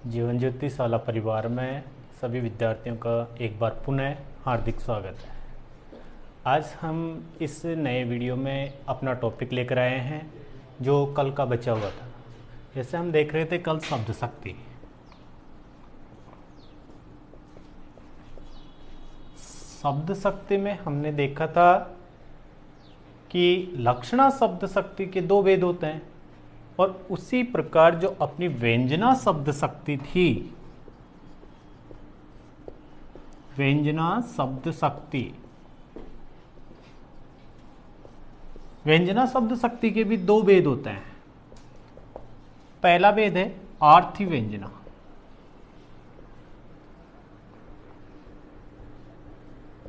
जीवन ज्योति शाला परिवार में सभी विद्यार्थियों का एक बार पुनः हार्दिक स्वागत है। आज हम इस नए वीडियो में अपना टॉपिक लेकर आए हैं जो कल का बचा हुआ था। जैसे हम देख रहे थे कल शब्द शक्ति। शब्द शक्ति में हमने देखा था कि लक्षणा शब्द शक्ति के दो भेद होते हैं और उसी प्रकार जो अपनी व्यंजना शब्द शक्ति थी, व्यंजना शब्द शक्ति, व्यंजना शब्द शक्ति के भी दो भेद होते हैं। पहला भेद है आर्थी व्यंजना।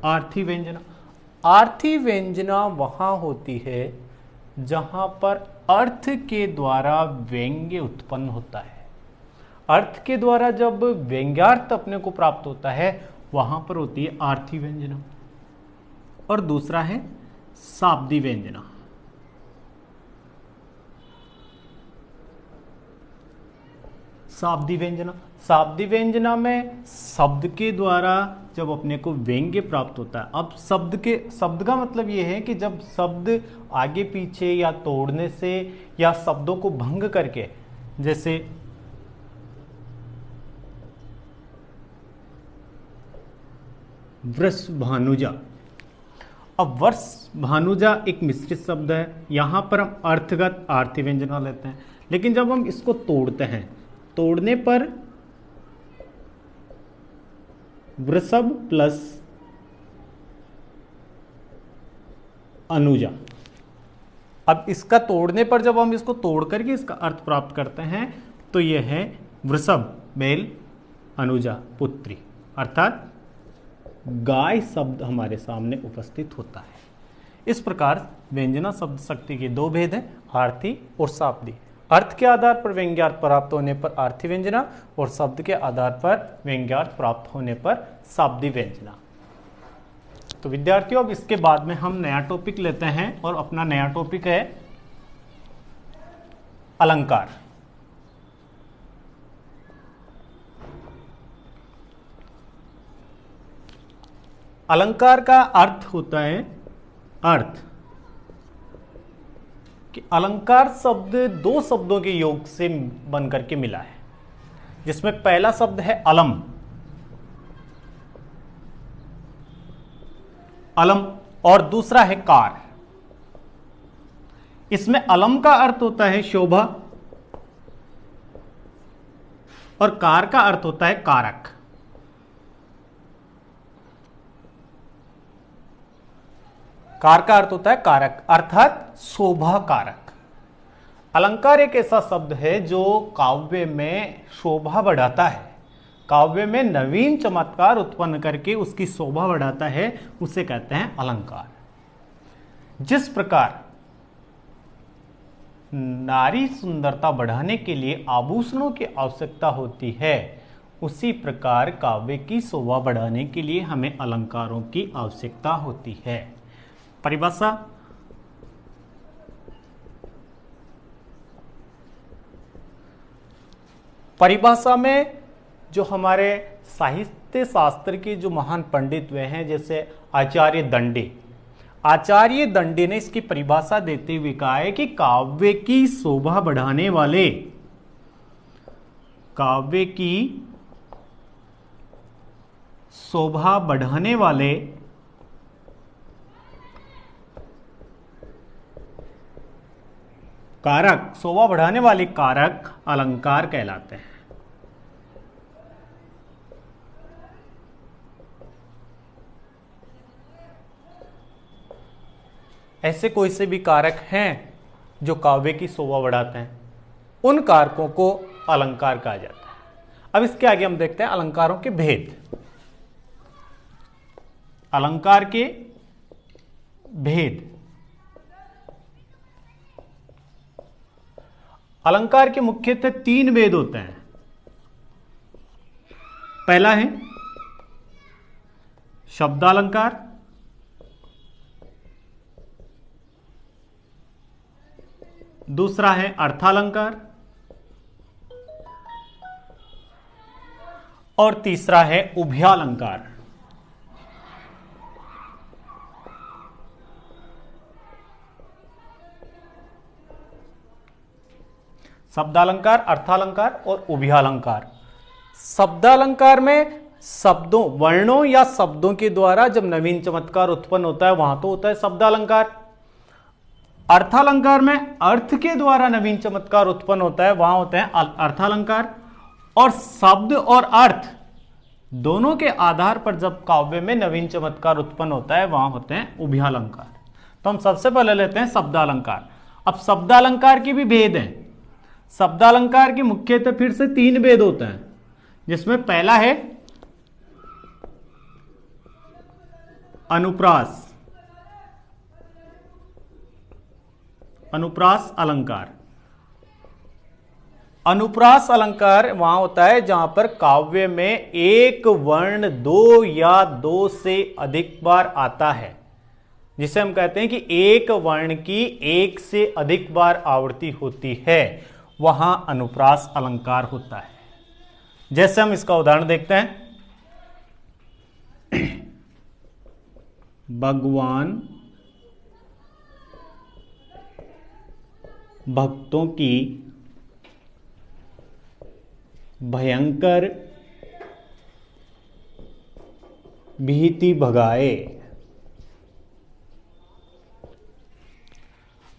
आर्थी व्यंजना, आर्थी व्यंजना वहां होती है जहां पर अर्थ के द्वारा व्यंग्य उत्पन्न होता है। अर्थ के द्वारा जब व्यंग्यार्थ अपने को प्राप्त होता है वहां पर होती है आर्थी व्यंजना। और दूसरा है शाब्दी व्यंजना। शाब्दी व्यंजना, शाब्दी व्यंजना में शब्द के द्वारा जब अपने को व्यंग्य प्राप्त होता है। अब शब्द का मतलब यह है कि जब शब्द आगे पीछे या तोड़ने से या शब्दों को भंग करके, जैसे वृष भानुजा। अब वर्ष भानुजा एक मिश्रित शब्द है, यहां पर हम अर्थगत आर्थी व्यंजना लेते हैं। लेकिन जब हम इसको तोड़ते हैं, तोड़ने पर वृषभ प्लस अनुजा। अब इसका तोड़ने पर जब हम इसको तोड़ करके इसका अर्थ प्राप्त करते हैं तो यह है वृषभ मेल अनुजा पुत्री, अर्थात गाय शब्द हमारे सामने उपस्थित होता है। इस प्रकार व्यंजना शब्द शक्ति के दो भेद हैं, आर्थी और शाब्दी। अर्थ के आधार पर व्यंग्यार्थ प्राप्त होने पर आर्थी व्यंजना और शब्द के आधार पर व्यंग्यार्थ प्राप्त होने पर शाब्दी व्यंजना। तो विद्यार्थियों, अब इसके बाद में हम नया टॉपिक लेते हैं और अपना नया टॉपिक है अलंकार। अलंकार का अर्थ होता है अर्थ कि अलंकार शब्द दो शब्दों के योग से बनकर के मिला है, जिसमें पहला शब्द है अलम। अलम और दूसरा है कार। इसमें अलम का अर्थ होता है शोभा और कार का अर्थ होता है कारक। कार का अर्थ होता है कारक, अर्थात शोभा कारक। अलंकार एक ऐसा शब्द है जो काव्य में शोभा बढ़ाता है, काव्य में नवीन चमत्कार उत्पन्न करके उसकी शोभा बढ़ाता है, उसे कहते हैं अलंकार। जिस प्रकार नारी सुंदरता बढ़ाने के लिए आभूषणों की आवश्यकता होती है, उसी प्रकार काव्य की शोभा बढ़ाने के लिए हमें अलंकारों की आवश्यकता होती है। परिभाषा, परिभाषा में जो हमारे साहित्य शास्त्र के जो महान पंडित हुए हैं, जैसे आचार्य दंडी, आचार्य दंडी ने इसकी परिभाषा देते हुए कहा है कि काव्य की शोभा बढ़ाने वाले, काव्य की शोभा बढ़ाने वाले कारक, शोभा बढ़ाने वाले कारक अलंकार कहलाते हैं। ऐसे कोई से भी कारक हैं जो काव्य की शोभा बढ़ाते हैं, उन कारकों को अलंकार कहा जाता है। अब इसके आगे हम देखते हैं अलंकारों के भेद। अलंकार के भेद। अलंकार के मुख्यतः तीन भेद होते हैं। पहला है शब्दालंकार, दूसरा है अर्थालंकार और तीसरा है उभयालंकार। शब्दालंकार, अर्थालंकार और उभयालंकार। शब्दालंकार में शब्दों, वर्णों या शब्दों के द्वारा जब नवीन चमत्कार उत्पन्न होता है वहां तो होता है शब्दालंकार। अर्थालंकार में अर्थ के द्वारा नवीन चमत्कार उत्पन्न होता है, वहां होते हैं अर्थालंकार। और शब्द और अर्थ दोनों के आधार पर जब काव्य में नवीन चमत्कार उत्पन्न होता है वहां होते हैं उभयालंकार। तो हम सबसे पहले लेते हैं शब्दालंकार। अब शब्दालंकार के भी भेद हैं। शब्दालंकार के मुख्यतः फिर से 3 भेद होते हैं, जिसमें पहला है अनुप्रास, अनुप्रास अलंकार। अनुप्रास अलंकार वहां होता है जहां पर काव्य में एक वर्ण 2 या 2 से अधिक बार आता है, जिसे हम कहते हैं कि एक वर्ण की 1 से अधिक बार आवृत्ति होती है, वहां अनुप्रास अलंकार होता है। जैसे हम इसका उदाहरण देखते हैं, भगवान भक्तों की भयंकर भीति भगाए।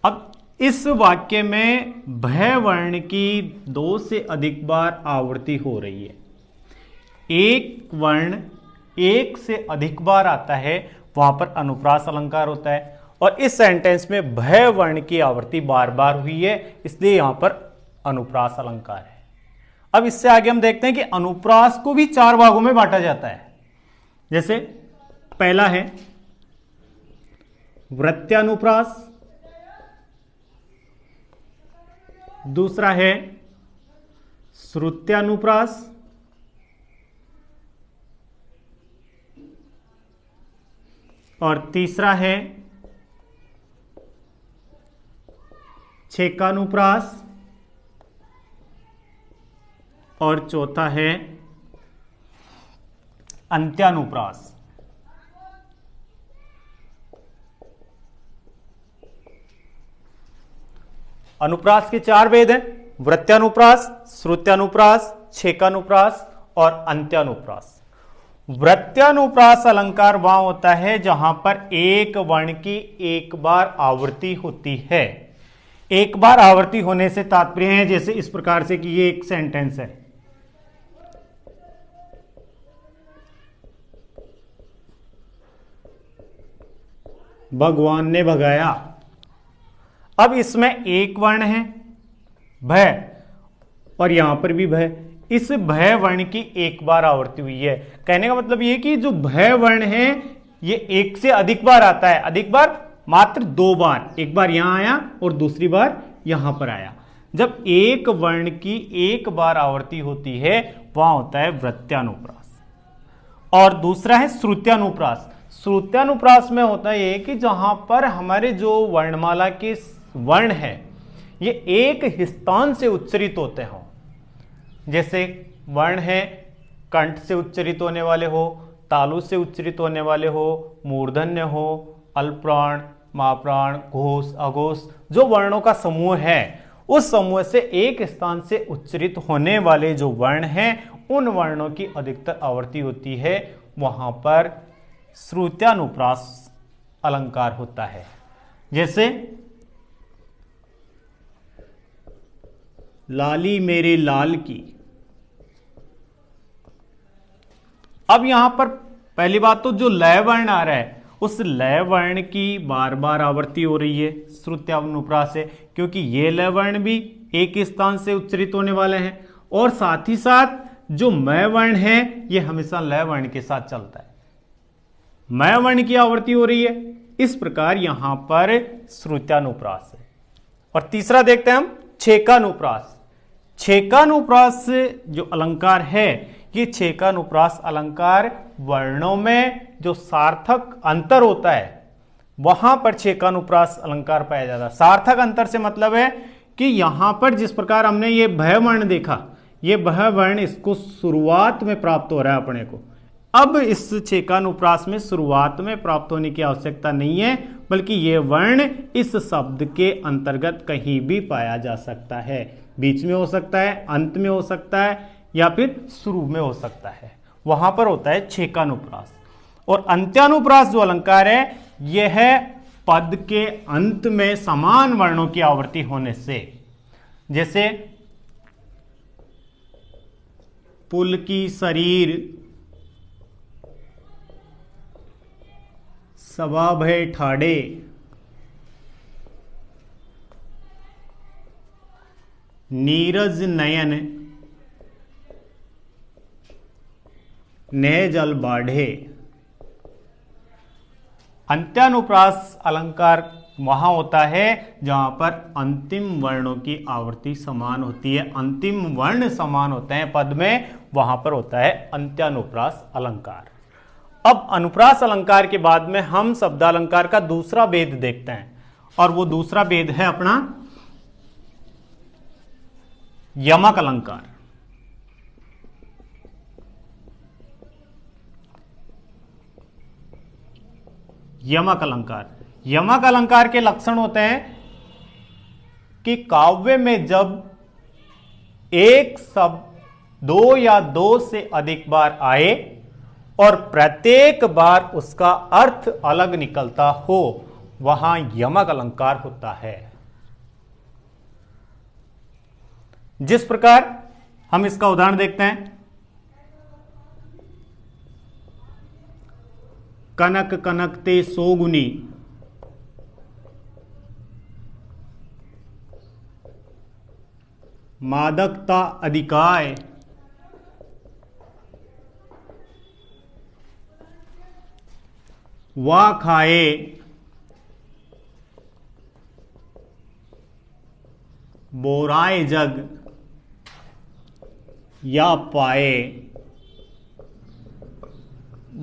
अब इस वाक्य में भय वर्ण की 2 से अधिक बार आवृत्ति हो रही है। एक वर्ण 1 से अधिक बार आता है, वहां पर अनुप्रास अलंकार होता है। और इस सेंटेंस में भय वर्ण की आवृत्ति बार बार हुई है, इसलिए यहां पर अनुप्रास अलंकार है। अब इससे आगे हम देखते हैं कि अनुप्रास को भी 4 भागों में बांटा जाता है। जैसे पहला है वृत्यानुप्रास, दूसरा है श्रुत्यानुप्रास, और तीसरा है छेकानुप्रास, और चौथा है अंत्यानुप्रास। अनुप्रास के 4 भेद हैं, वृत्यानुप्रास, श्रुत्यानुप्रास, छेकानुप्रास और अंत्यानुप्रास। वृत्यानुप्रास अलंकार वहां होता है जहां पर एक वर्ण की 1 बार आवृत्ति होती है। 1 बार आवृत्ति होने से तात्पर्य है जैसे इस प्रकार से कि ये एक सेंटेंस है, भगवान ने भगाया। अब इसमें एक वर्ण है भय, और यहां पर भी भय। इस भय वर्ण की 1 बार आवृत्ति हुई है। कहने का मतलब यह कि जो भय वर्ण है ये 1 से अधिक बार आता है। अधिक बार मात्र 2 बार, एक बार यहां आया और दूसरी बार यहां पर आया। जब एक वर्ण की 1 बार आवृत्ति होती है वहां होता है वृत्यानुप्रास। और दूसरा है श्रुत्यानुप्रास। श्रुत्यानुप्रास में होता है ये कि जहां पर हमारे जो वर्णमाला के वर्ण है ये एक स्थान से उच्चरित होते हों। जैसे वर्ण है कंठ से उच्चरित होने वाले हो, तालु से उच्चरित होने वाले हो, मूर्धन्य हो, अल्पप्राण, महाप्राण, घोष, अघोष, जो वर्णों का समूह है उस समूह से एक स्थान से उच्चरित होने वाले जो वर्ण हैं उन वर्णों की अधिकतर आवृत्ति होती है, वहां पर श्रुत्यानुप्रास अलंकार होता है। जैसे लाली मेरे लाल की। अब यहां पर पहली बात तो जो लय वर्ण आ रहा है उस लय वर्ण की बार बार आवृत्ति हो रही है श्रुत्यानुप्रास से, क्योंकि ये लय वर्ण भी एक स्थान से उच्चरित होने वाले हैं। और साथ ही साथ जो मय वर्ण है ये हमेशा लय वर्ण के साथ चलता है, मय वर्ण की आवृत्ति हो रही है। इस प्रकार यहां पर श्रुत्यानुप्रास है। और तीसरा देखते हैं हम छेकानुप्रास। छेकानुप्रास जो अलंकार है ये छेकानुप्रास अलंकार वर्णों में जो सार्थक अंतर होता है वहां पर छेकानुप्रास अलंकार पाया जाता है। सार्थक अंतर से मतलब है कि यहां पर जिस प्रकार हमने ये भय वर्ण देखा, ये वह वर्ण इसको शुरुआत में प्राप्त हो रहा है अपने को। अब इस छेकानुप्रास में शुरुआत में प्राप्त होने की आवश्यकता नहीं है, बल्कि ये वर्ण इस शब्द के अंतर्गत कहीं भी पाया जा सकता है। बीच में हो सकता है, अंत में हो सकता है, या फिर शुरू में हो सकता है। वहां पर होता है छेकानुप्रास। और अंत्यानुप्रास जो अलंकार है, यह है पद के अंत में समान वर्णों की आवृत्ति होने से। जैसे पुल की शरीर, सभा भय ठाड़े, नीरज नयन नए जल बाढ़े। अंत्यानुप्रास अलंकार वहां होता है जहां पर अंतिम वर्णों की आवृत्ति समान होती है, अंतिम वर्ण समान होते हैं पद में, वहां पर होता है अंत्यानुप्रास अलंकार। अब अनुप्रास अलंकार के बाद में हम शब्दालंकार का दूसरा भेद देखते हैं, और वो दूसरा भेद है अपना यमक अलंकार। यमक अलंकार, यमक अलंकार के लक्षण होते हैं कि काव्य में जब एक शब्द दो या दो से अधिक बार आए और प्रत्येक बार उसका अर्थ अलग निकलता हो, वहां यमक अलंकार होता है। जिस प्रकार हम इसका उदाहरण देखते हैं, कनक कनकते सोगुनी, मादकता अधिकाय, वा खाए, बोराए जग, या पाए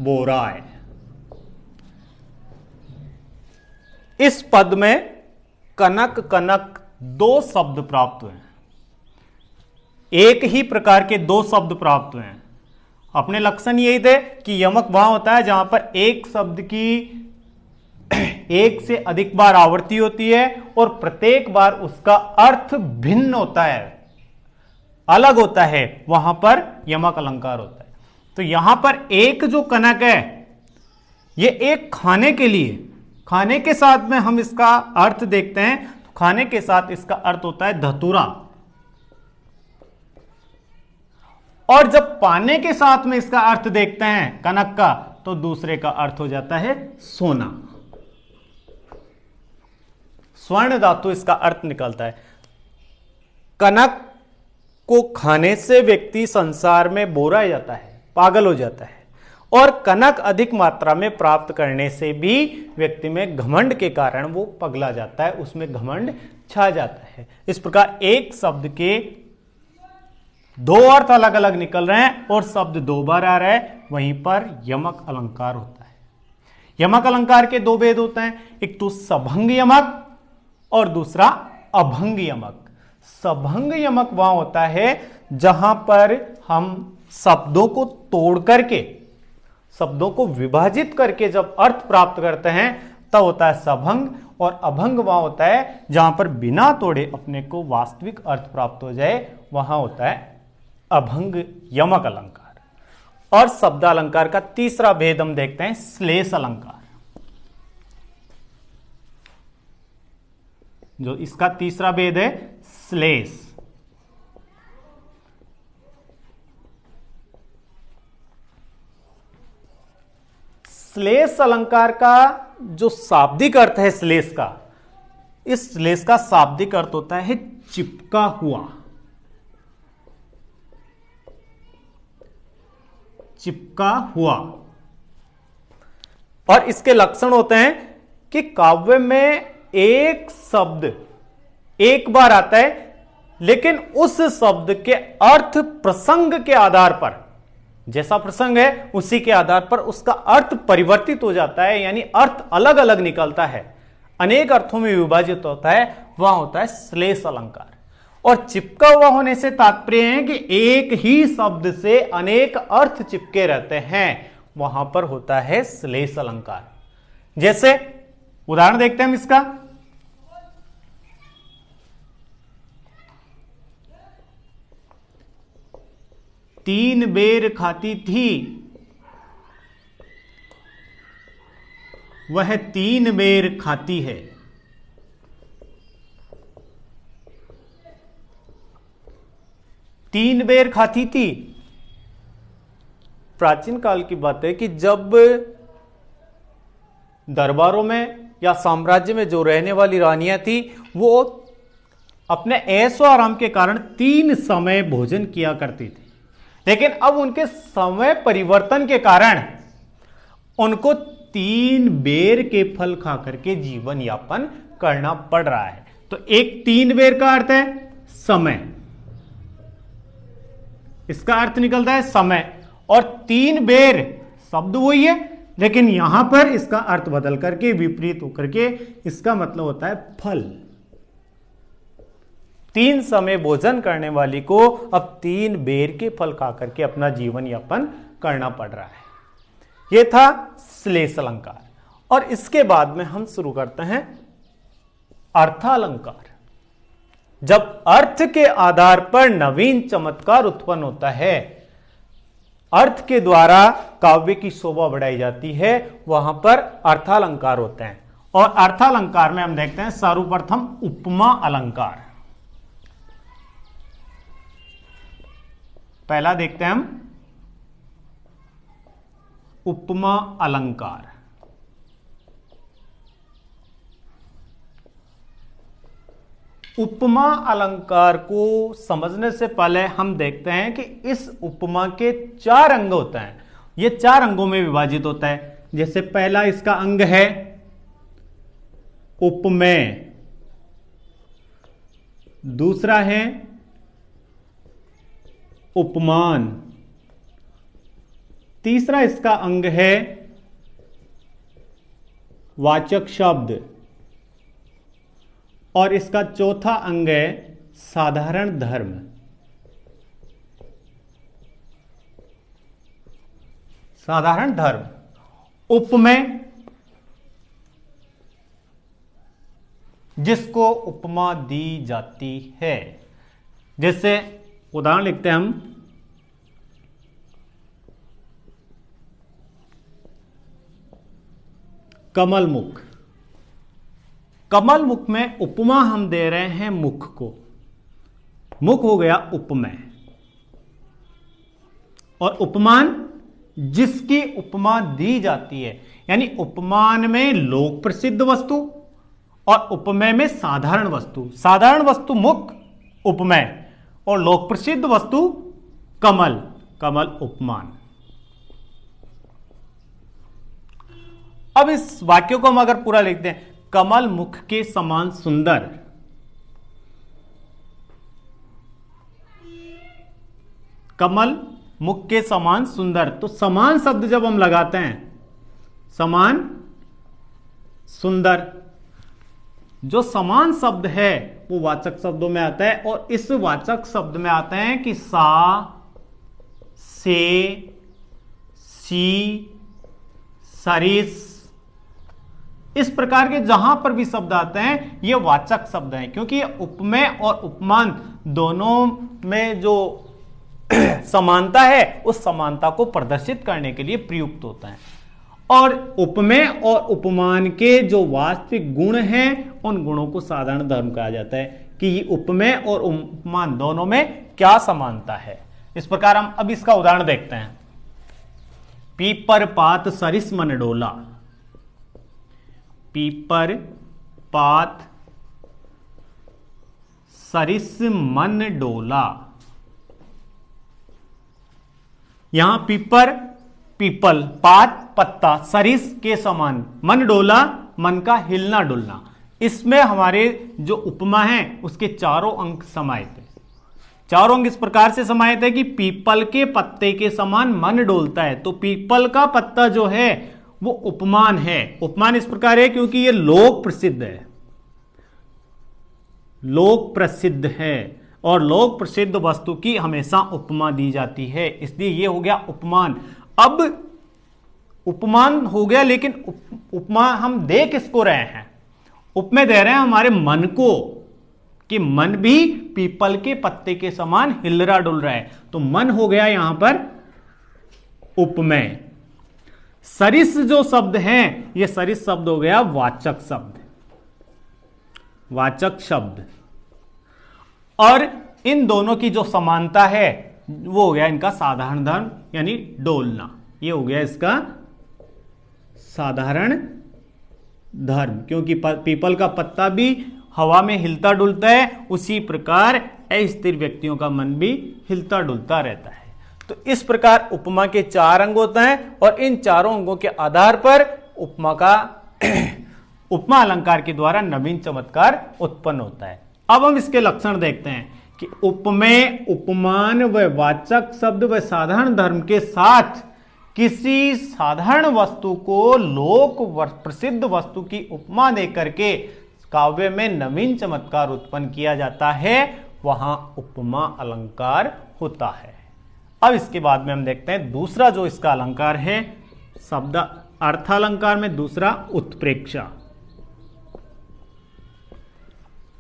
बोराए। इस पद में कनक कनक दो शब्द प्राप्त हुए हैं, एक ही प्रकार के दो शब्द प्राप्त हुए हैं। अपने लक्षण यही थे कि यमक वहां होता है जहां पर एक शब्द की एक से अधिक बार आवृत्ति होती है और प्रत्येक बार उसका अर्थ भिन्न होता है, अलग होता है, वहां पर यमक अलंकार होता है। तो यहां पर एक जो कनक है, ये एक खाने के लिए, खाने के साथ में हम इसका अर्थ देखते हैं, तो खाने के साथ इसका अर्थ होता है धतूरा, और जब पाने के साथ में इसका अर्थ देखते हैं कनक का, तो दूसरे का अर्थ हो जाता है सोना। स्वर्ण धातु इसका अर्थ निकलता है। कनक को खाने से व्यक्ति संसार में बोरा जाता है, पागल हो जाता है, और कनक अधिक मात्रा में प्राप्त करने से भी व्यक्ति में घमंड के कारण वो पगला जाता है, उसमें घमंड छा जाता है। इस प्रकार एक शब्द के दो अर्थ अलग अलग निकल रहे हैं और शब्द दो बार आ रहा है, वहीं पर यमक अलंकार होता है। यमक अलंकार के दो भेद होते हैं, एक तो सभंग यमक और दूसरा अभंग यमक। सभंग यमक वहां होता है जहां पर हम शब्दों को तोड़ करके, शब्दों को विभाजित करके जब अर्थ प्राप्त करते हैं, तब होता है सभंग। और अभंग वहां होता है जहां पर बिना तोड़े अपने को वास्तविक अर्थ प्राप्त हो जाए, वहां होता है अभंग यमक अलंकार। और शब्दालंकार का तीसरा भेद हम देखते हैं श्लेष अलंकार। जो इसका तीसरा भेद है श्लेष। श्लेष अलंकार का जो शाब्दिक अर्थ है श्लेष का, इस श्लेष का शाब्दिक अर्थ होता है चिपका हुआ, चिपका हुआ। और इसके लक्षण होते हैं कि काव्य में एक शब्द एक बार आता है, लेकिन उस शब्द के अर्थ प्रसंग के आधार पर, जैसा प्रसंग है उसी के आधार पर उसका अर्थ परिवर्तित हो जाता है, यानी अर्थ अलग अलग निकलता है, अनेक अर्थों में विभाजित होता है, वह होता है श्लेष अलंकार। और चिपका हुआ होने से तात्पर्य है कि एक ही शब्द से अनेक अर्थ चिपके रहते हैं, वहां पर होता है श्लेष अलंकार। जैसे उदाहरण देखते हैं हम इसका। तीन बेर खाती थी, वह तीन बेर खाती है। तीन बेर खाती थी। प्राचीन काल की बात है कि जब दरबारों में या साम्राज्य में जो रहने वाली रानियां थी, वो अपने ऐशो आराम के कारण 3 समय भोजन किया करती थी। लेकिन अब उनके समय परिवर्तन के कारण उनको 3 बेर के फल खा करके जीवन यापन करना पड़ रहा है। तो एक 3 बेर का अर्थ है समय, इसका अर्थ निकलता है समय, और 3 बेर शब्द वही है, लेकिन यहां पर इसका अर्थ बदल करके विपरीत होकर के इसका मतलब होता है फल। 3 समय भोजन करने वाली को अब 3 बेर के फल खा करके अपना जीवन यापन करना पड़ रहा है। यह था श्लेष अलंकार। और इसके बाद में हम शुरू करते हैं अर्थालंकार। जब अर्थ के आधार पर नवीन चमत्कार उत्पन्न होता है, अर्थ के द्वारा काव्य की शोभा बढ़ाई जाती है, वहां पर अर्थालंकार होते हैं। और अर्थालंकार में हम देखते हैं सर्वप्रथम उपमा अलंकार। पहला देखते हैं हम उपमा अलंकार। उपमा अलंकार को समझने से पहले हम देखते हैं कि इस उपमा के 4 अंग होते हैं। ये 4 अंगों में विभाजित होता है। जैसे पहला इसका अंग है उपमेय, दूसरा है उपमान, तीसरा इसका अंग है वाचक शब्द, और इसका चौथा अंग है साधारण धर्म। साधारण धर्म। उपमेय, जिसको उपमा दी जाती है। जैसे उदाहरण लिखते हैं हम, कमल मुख। कमल मुख में उपमा हम दे रहे हैं मुख को, मुख हो गया उपमेय। और उपमान, जिसकी उपमा दी जाती है, यानी उपमान में लोक प्रसिद्ध वस्तु और उपमेय में साधारण वस्तु। साधारण वस्तु मुख उपमेय और लोक प्रसिद्ध वस्तु कमल, कमल उपमान। अब इस वाक्य को हम अगर पूरा लिखते हैं, कमल मुख के समान सुंदर। कमल मुख के समान सुंदर, तो समान शब्द जब हम लगाते हैं, समान सुंदर, जो समान शब्द है वो वाचक शब्दों में आता है। और इस वाचक शब्द में आते हैं कि सा, से, सी, सरिस, इस प्रकार के जहां पर भी शब्द आते हैं ये वाचक शब्द हैं, क्योंकि ये उपमेय और उपमान दोनों में जो समानता है उस समानता को प्रदर्शित करने के लिए प्रयुक्त होता है। और उपमेय और उपमान के जो वास्तविक गुण हैं उन गुणों को साधारण धर्म कहा जाता है कि ये उपमेय और उपमान दोनों में क्या समानता है। इस प्रकार हम अब इसका उदाहरण देखते हैं। पीपर पात सरिस मन डोला। पीपर पात सरिस मन डोला। यहां पीपर पीपल, पात पत्ता, सरिस के समान, मन डोला मन का हिलना डुलना। इसमें हमारे जो उपमा है उसके चारों अंग समाहित है। चारों अंग इस प्रकार से समाहित है कि पीपल के पत्ते के समान मन डोलता है। तो पीपल का पत्ता जो है वो उपमान है। उपमान इस प्रकार है क्योंकि ये लोक प्रसिद्ध है, लोक प्रसिद्ध है। और लोक प्रसिद्ध वस्तु की हमेशा उपमा दी जाती है, इसलिए ये हो गया उपमान। अब उपमान हो गया, लेकिन उपमा हम दे किसको रहे हैं? उपमेय दे रहे हैं हमारे मन को, कि मन भी पीपल के पत्ते के समान हिल रहा डुल रहा है, तो मन हो गया यहां पर उपमेय। सरिस जो शब्द है, ये सरिस शब्द हो गया वाचक शब्द, वाचक शब्द। और इन दोनों की जो समानता है वो हो गया इनका साधारण धर्म, यानी डोलना। ये हो गया इसका साधारण धर्म, क्योंकि पीपल का पत्ता भी हवा में हिलता डुलता है, उसी प्रकार अस्थिर व्यक्तियों का मन भी हिलता डुलता रहता है। तो इस प्रकार उपमा के 4 अंग होते हैं, और इन चारों अंगों के आधार पर उपमा का उपमा अलंकार के द्वारा नवीन चमत्कार उत्पन्न होता है। अब हम इसके लक्षण देखते हैं कि उपमेय, उपमान व वाचक शब्द व साधारण धर्म के साथ किसी साधारण वस्तु को लोक प्रसिद्ध वस्तु की उपमा देकर के काव्य में नवीन चमत्कार उत्पन्न किया जाता है, वहां उपमा अलंकार होता है। अब इसके बाद में हम देखते हैं दूसरा जो इसका अलंकार है, शब्द अर्थालंकार में दूसरा उत्प्रेक्षा,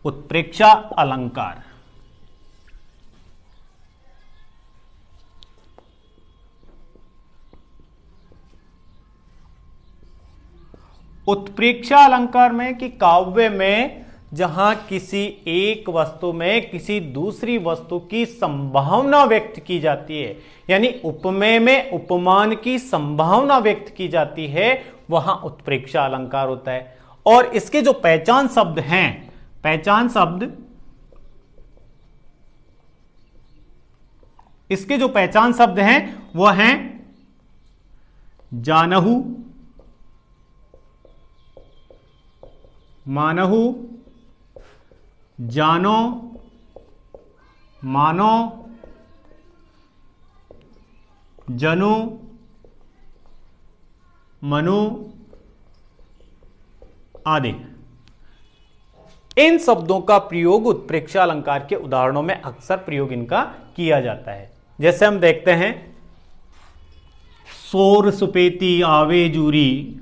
उत्प्रेक्षा अलंकार। उत्प्रेक्षा अलंकार में कि काव्य में जहां किसी एक वस्तु में किसी दूसरी वस्तु की संभावना व्यक्त की जाती है, यानी उपमेय में उपमान की संभावना व्यक्त की जाती है, वहां उत्प्रेक्षा अलंकार होता है। और इसके जो पहचान शब्द हैं, पहचान शब्द, इसके जो पहचान शब्द हैं वह हैं जानहु, मानहु, जानो, मानो, जनु, मनु आदि। इन शब्दों का प्रयोग उत्प्रेक्षा अलंकार के उदाहरणों में अक्सर प्रयोग इनका किया जाता है। जैसे हम देखते हैं, सोर सुपेती आवे जूरी,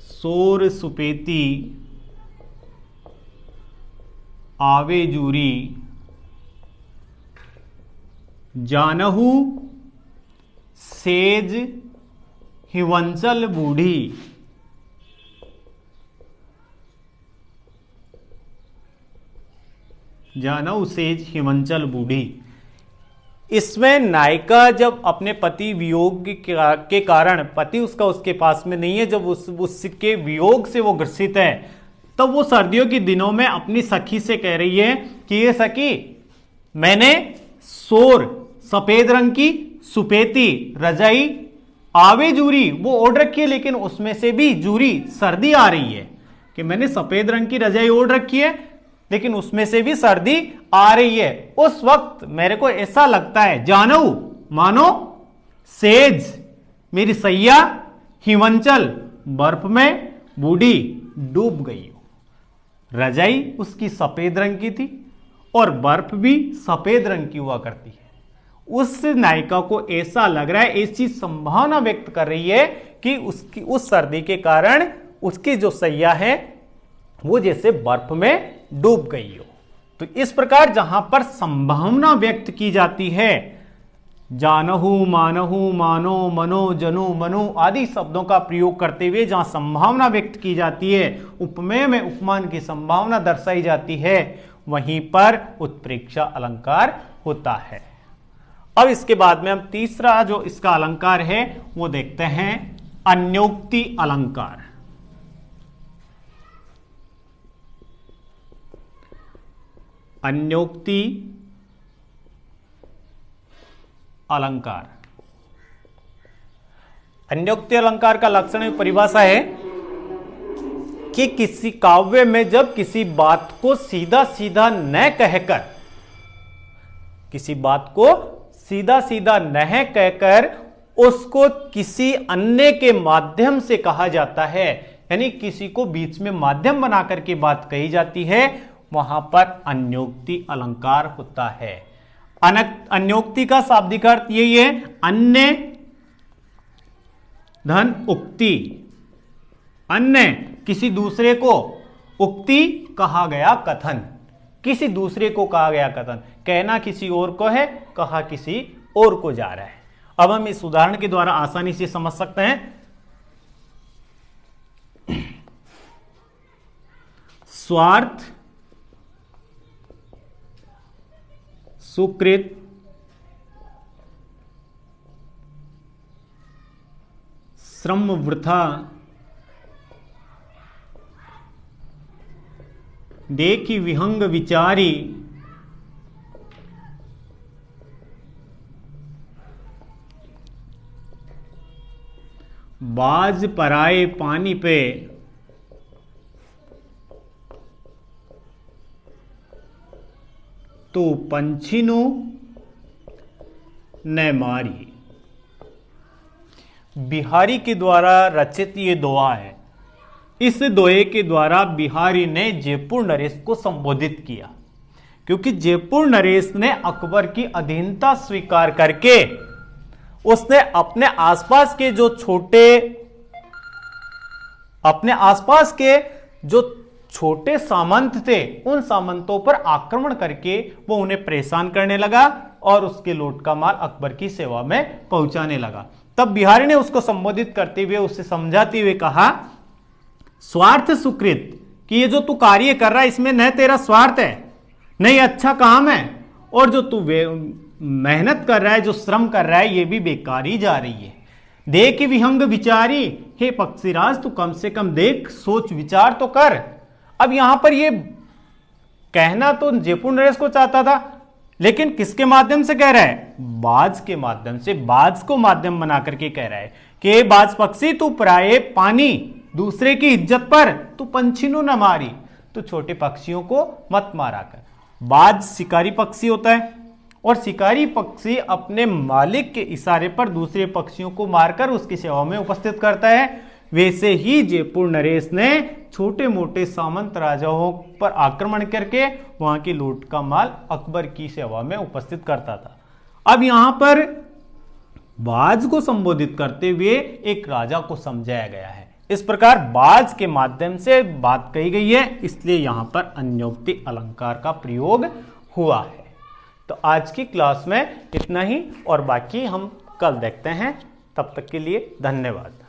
सोर सुपेती आवे जूरी, जानहु सेज हिवंचल बूढ़ी। जानहु सेज हिवंचल बूढ़ी। इसमें नायिका जब अपने पति वियोग के कारण, पति उसका उसके पास में नहीं है, जब उसके वियोग से वो ग्रसित है, तब वो सर्दियों के दिनों में अपनी सखी से कह रही है कि ये सखी, मैंने सोर सफेद रंग की सुपेती रजाई आवे जूरी वो ओढ़ रखी है, लेकिन उसमें से भी जूरी सर्दी आ रही है, कि मैंने सफेद रंग की रजाई ओढ़ रखी है लेकिन उसमें से भी सर्दी आ रही है। उस वक्त मेरे को ऐसा लगता है, जानो मानो सेज मेरी सैया, हिमंचल बर्फ में बूढ़ी डूब गई हो। रजाई उसकी सफेद रंग की थी और बर्फ भी सफेद रंग की हुआ करती है। उस नायिका को ऐसा लग रहा है, ऐसी संभावना व्यक्त कर रही है कि उसकी उस सर्दी के कारण उसकी जो सैया है वो जैसे बर्फ में डूब गई हो। तो इस प्रकार जहां पर संभावना व्यक्त की जाती है, जानहु, मानहु, मानो, मनो, जनु, मनु आदि शब्दों का प्रयोग करते हुए जहां संभावना व्यक्त की जाती है, उपमेय में उपमान की संभावना दर्शाई जाती है, वहीं पर उत्प्रेक्षा अलंकार होता है। अब इसके बाद में हम तीसरा जो इसका अलंकार है वो देखते हैं, अन्योक्ति अलंकार। अन्योक्ति अलंकार। अन्योक्ति अलंकार का लक्षण एवं परिभाषा है कि किसी काव्य में जब किसी बात को सीधा सीधा न कहकर, किसी बात को सीधा सीधा न कहकर उसको किसी अन्य के माध्यम से कहा जाता है, यानी किसी को बीच में माध्यम बनाकर के बात कही जाती है, वहां पर अन्योक्ति अलंकार होता है। अन्योक्ति का शाब्दिक अर्थ यही है, अन्य धन उक्ति। अन्य किसी दूसरे को, उक्ति कहा गया कथन, किसी दूसरे को कहा गया कथन, कहना किसी और को है, कहा किसी और को जा रहा है। अब हम इस उदाहरण के द्वारा आसानी से समझ सकते हैं। स्वार्थ सुकृत श्रम वृथा देखी विहंग विचारी बाज पराए पानी पे तो पंछिनो न मारी। बिहारी के द्वारा रचित ये दोहा है। इस दोहे के द्वारा बिहारी ने जयपुर नरेश को संबोधित किया, क्योंकि जयपुर नरेश ने अकबर की अधीनता स्वीकार करके उसने अपने आसपास के जो छोटे सामंत थे, उन सामंतों पर आक्रमण करके वो उन्हें परेशान करने लगा और उसके लूट का माल अकबर की सेवा में पहुंचाने लगा। तब बिहारी ने उसको संबोधित करते हुए, उससे समझाते हुए कहा, स्वार्थ सुकृत, कि ये जो तू कार्य कर रहा है इसमें न तेरा स्वार्थ है, न ये अच्छा काम है, और जो तू मेहनत कर रहा है, जो श्रम कर रहा है, ये भी बेकार ही जा रही है। देख विहंग विचारी, हे पक्षीराज तू कम से कम देख, सोच विचार तो कर। अब यहां पर ये कहना तो जयपुर नरेश को चाहता था, लेकिन किसके माध्यम से कह रहा है? बाज के माध्यम से। बाज को माध्यम बना करके कह रहा है कि बाज पक्षी तू पराए पानी, दूसरे की इज्जत पर तू पंछिनु न मारी, तू छोटे पक्षियों को मत मारा कर। बाज शिकारी पक्षी होता है और शिकारी पक्षी अपने मालिक के इशारे पर दूसरे पक्षियों को मारकर उसकी सेवा में उपस्थित करता है। वैसे ही जयपुर नरेश ने छोटे मोटे सामंत राजाओं पर आक्रमण करके वहां की लूट का माल अकबर की सेवा में उपस्थित करता था। अब यहां पर बाज को संबोधित करते हुए एक राजा को समझाया गया है। इस प्रकार बाज के माध्यम से बात कही गई है, इसलिए यहां पर अन्योक्ति अलंकार का प्रयोग हुआ है। तो आज की क्लास में इतना ही, और बाकी हम कल देखते हैं। तब तक के लिए धन्यवाद।